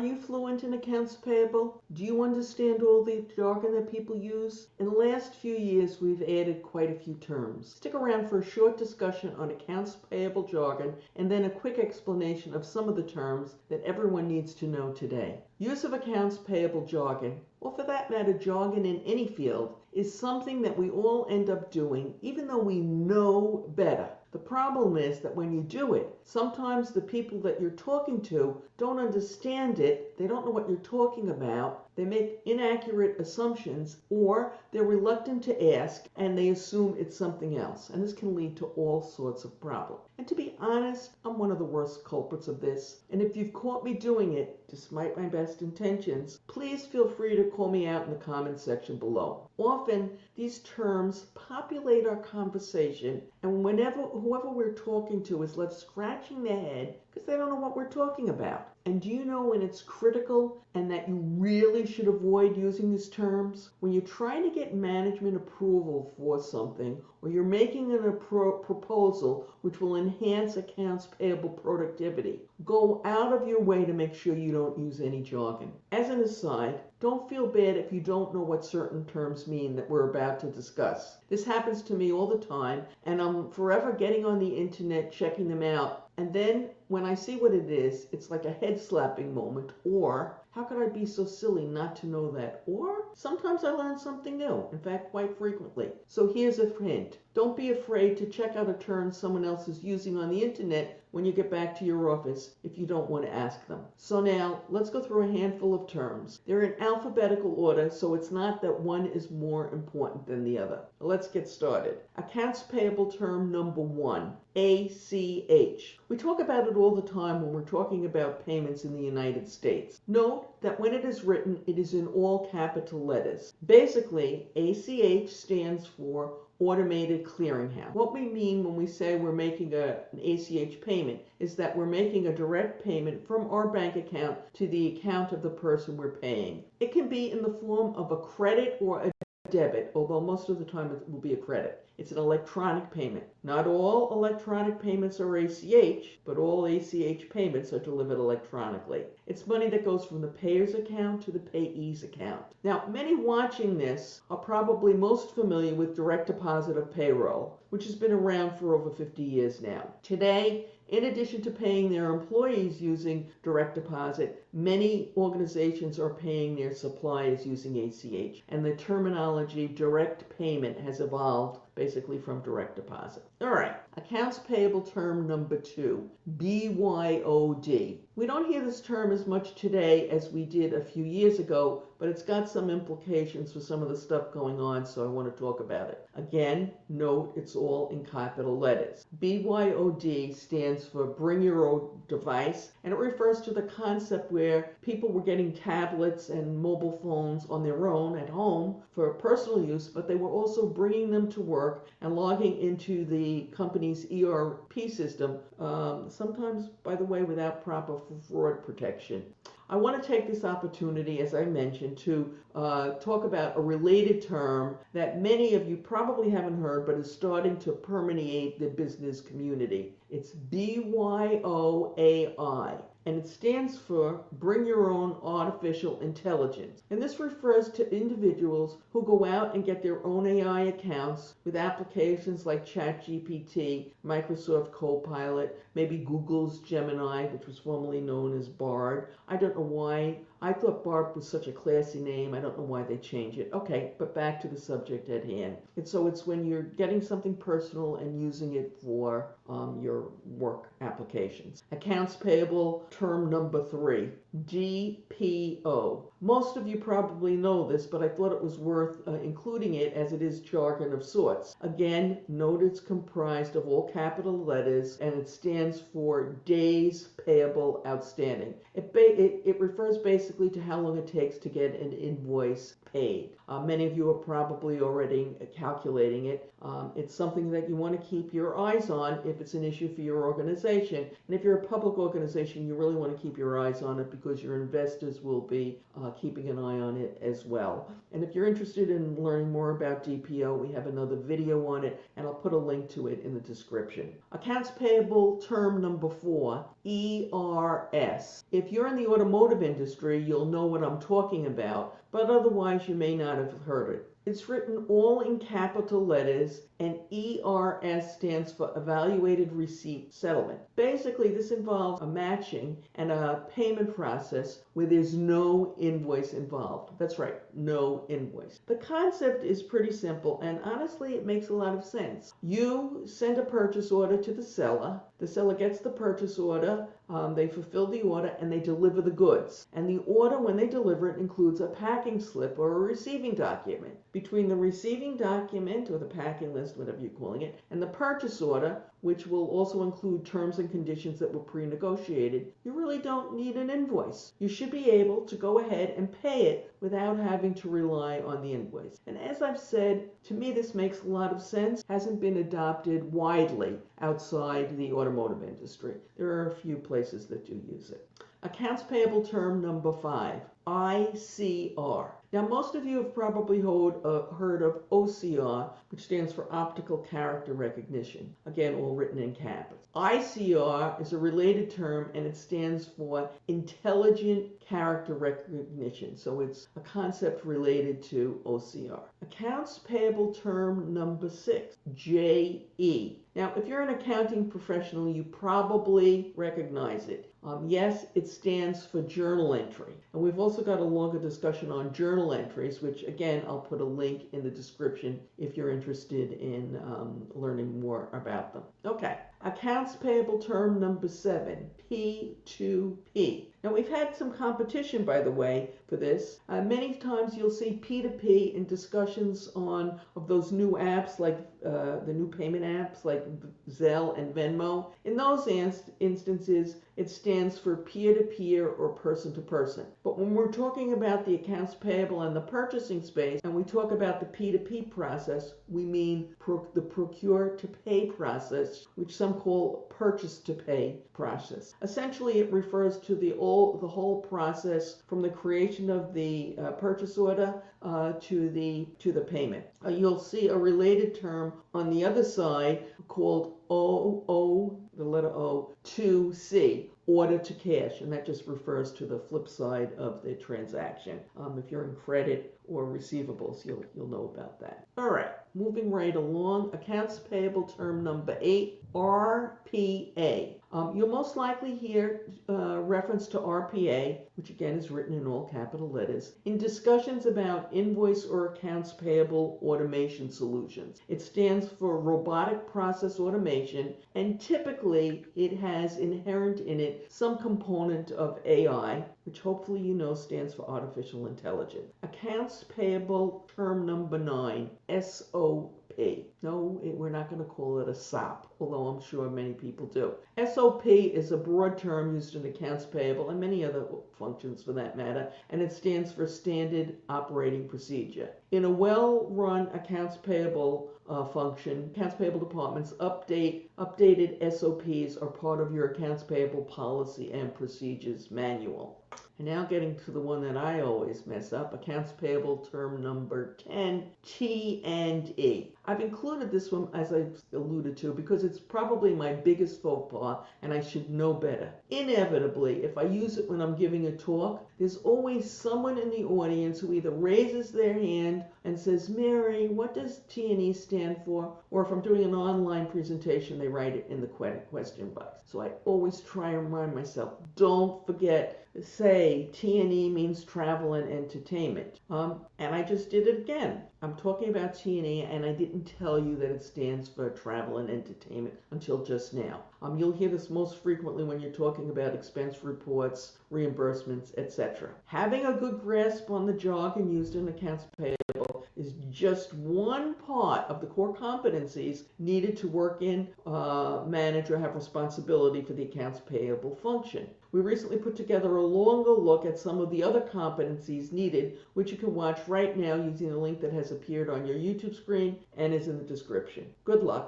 you fluent in accounts payable? Do you understand all the jargon that people use? In the last few years, we've added quite a few terms. Stick around for a short discussion on accounts payable jargon and then a quick explanation of some of the terms that everyone needs to know today. Use of accounts payable jargon, or for that matter, jargon in any field, is something that we all end up doing even though we know better. The problem is that when you do it, sometimes the people that you're talking to don't understand it, they don't know what you're talking about, they make inaccurate assumptions, or they're reluctant to ask and they assume it's something else. And this can lead to all sorts of problems. And to be honest, I'm one of the worst culprits of this. And if you've caught me doing it, despite my best intentions, please feel free to call me out in the comments section below. Often, these terms populate our conversation, and whoever we're talking to is left scratching their head because they don't know what we're talking about. And do you know when it's critical and that you really should avoid using these terms? When you're trying to get management approval for something, or you're making a proposal which will enhance accounts payable productivity, go out of your way to make sure you don't use any jargon. As an aside, don't feel bad if you don't know what certain terms mean that we're about to discuss. This happens to me all the time, and I'm forever getting on the internet checking them out. And then when I see what it is, it's like a head slapping moment, or how could I be so silly not to know that? Or sometimes I learn something new, in fact, quite frequently. So here's a hint. Don't be afraid to check out a term someone else is using on the internet when you get back to your office if you don't want to ask them. So now let's go through a handful of terms. They're in alphabetical order, so it's not that one is more important than the other. Let's get started. Accounts payable term number 1, ACH. We talk about it all the time when we're talking about payments in the United States. Note that when it is written, it is in all capital letters. Basically, ACH stands for Automated Clearinghouse. What we mean when we say we're making an ACH payment is that we're making a direct payment from our bank account to the account of the person we're paying. It can be in the form of a credit or a debit, although most of the time it will be a credit. It's an electronic payment. Not all electronic payments are ACH, but all ACH payments are delivered electronically. It's money that goes from the payer's account to the payee's account. Now, many watching this are probably most familiar with direct deposit of payroll, which has been around for over 50 years now. Today, in addition to paying their employees using direct deposit, many organizations are paying their suppliers using ACH, and the terminology direct payment has evolved basically from direct deposit. All right, accounts payable term number 2, BYOD. We don't hear this term as much today as we did a few years ago, but it's got some implications for some of the stuff going on, so I want to talk about it. Again, note it's all in capital letters. BYOD stands for Bring Your Own Device, and it refers to the concept where people were getting tablets and mobile phones on their own at home for personal use, but they were also bringing them to work and logging into the company's ERP system, sometimes, by the way, without proper fraud protection. I want to take this opportunity, as I mentioned, to talk about a related term that many of you probably haven't heard, but is starting to permeate the business community. It's BYOAI, and it stands for Bring Your Own Artificial Intelligence. And this refers to individuals who go out and get their own AI accounts with applications like ChatGPT, Microsoft Copilot, maybe Google's Gemini, which was formerly known as Bard. I don't know why. I thought Bard was such a classy name. I don't know why they changed it. Okay, but back to the subject at hand. And so it's when you're getting something personal and using it for your work applications. Accounts payable term number 3, GPO. Most of you probably know this, but I thought it was worth including it as it is jargon of sorts. Again, note it's comprised of all capital letters and it stands for Days Payable Outstanding. It refers basically to how long it takes to get an invoice paid. Many of you are probably already calculating it. It's something that you want to keep your eyes on if it's an issue for your organization. And if you're a public organization, you really want to keep your eyes on it because your investors will be keeping an eye on it as well. And if you're interested in learning more about DPO, we have another video on it, and I'll put a link to it in the description. Accounts payable term number 4, ERS. If you're in the automotive industry, you'll know what I'm talking about, but otherwise you may not have heard it. It's written all in capital letters, and ERS stands for Evaluated Receipt Settlement. Basically, this involves a matching and a payment process where there's no invoice involved. That's right, no invoice. The concept is pretty simple, and honestly, it makes a lot of sense. You send a purchase order to the seller gets the purchase order, they fulfill the order, and they deliver the goods. And the order, when they deliver it, includes a packing slip or a receiving document. Between the receiving document, or the packing list, whatever you're calling it, and the purchase order, which will also include terms and conditions that were pre-negotiated, you really don't need an invoice. You should be able to go ahead and pay it without having to rely on the invoice. And as I've said, to me this makes a lot of sense. Hasn't been adopted widely outside the automotive industry. There are a few places that do use it. Accounts payable term number 5, ICR. Now, most of you have probably heard of OCR, which stands for Optical Character Recognition. Again, all written in capitals. ICR is a related term, and it stands for Intelligent Character Recognition. So it's a concept related to OCR. Accounts payable term number 6, JE. Now, if you're an accounting professional, you probably recognize it. Yes, it stands for journal entry. And we've also got a longer discussion on journal entries, which again, I'll put a link in the description if you're interested in learning more about them. Okay, accounts payable term number 7, P2P. Now, we've had some competition, by the way, for this. Many times you'll see P2P in discussions of those new apps, like the new payment apps like Zelle and Venmo. In those instances, it stands for peer-to-peer or person-to-person. But when we're talking about the accounts payable and the purchasing space, and we talk about the P2P process, we mean the procure-to-pay process, which some call purchase-to-pay process. Essentially, it refers to the whole process from the creation of the purchase order to the payment. You'll see a related term on the other side called the letter O, to C, order to cash, and that just refers to the flip side of the transaction. If you're in credit or receivables, you'll know about that. All right, moving right along, accounts payable term number 8, RPA. You'll most likely hear reference to RPA, which again is written in all capital letters, in discussions about invoice or accounts payable automation solutions. It stands for Robotic Process Automation, and typically it has inherent in it some component of AI, which hopefully you know stands for Artificial Intelligence. Accounts payable term number 9, SOP. No, we're not going to call it a SOP, although I'm sure many people do. SOP is a broad term used in accounts payable and many other functions for that matter, and it stands for Standard Operating Procedure. In a well-run accounts payable function, accounts payable departments updated SOPs are part of your accounts payable policy and procedures manual. And now getting to the one that I always mess up, accounts payable term number 10, T&E. I've included this one, as I've alluded to, because it's probably my biggest faux pas, and I should know better. Inevitably, if I use it when I'm giving a talk, there's always someone in the audience who either raises their hand and says, Mary, what does T&E stand for? Or if I'm doing an online presentation, they write it in the question box. So I always try and remind myself, don't forget, say T&E means travel and entertainment. And I just did it again. I'm talking about T&E, and I didn't tell you that it stands for travel and entertainment until just now. You'll hear this most frequently when you're talking about expense reports, reimbursements, etc. Having a good grasp on the jargon used in accounts payable is just one part of the core competencies needed to work in, manage, or have responsibility for the accounts payable function. We recently put together a longer look at some of the other competencies needed, which you can watch right now using the link that has appeared on your YouTube screen and is in the description. Good luck.